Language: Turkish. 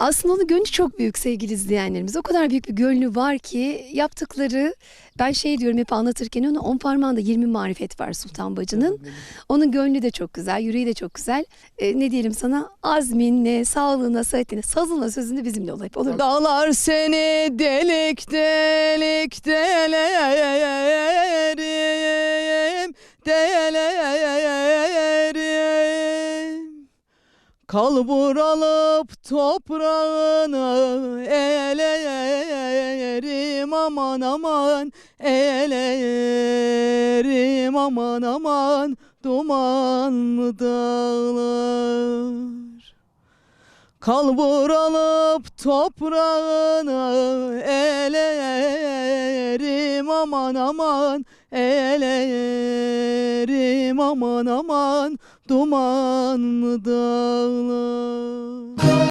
Aslında onun gönlü çok büyük sevgili izleyenlerimiz. O kadar büyük bir gönlü var ki yaptıkları, ben şey diyorum hep anlatırken, onu 10 parmağında 20 marifet var Sultan Bacı'nın. Onun gönlü de çok güzel, yüreği de çok güzel. Ne diyelim sana, azminle, sağlığına, sıhhatine, sazına, sözünde bizimle ol hep, olur mu? Dağlar seni delik delik delerim, delerim. Kalbur alıp toprağını elerim, aman aman elerim, aman aman dumanlı dağlar. Kalbur alıp toprağını elerim, aman aman elerim, aman aman dumanlı dağlar.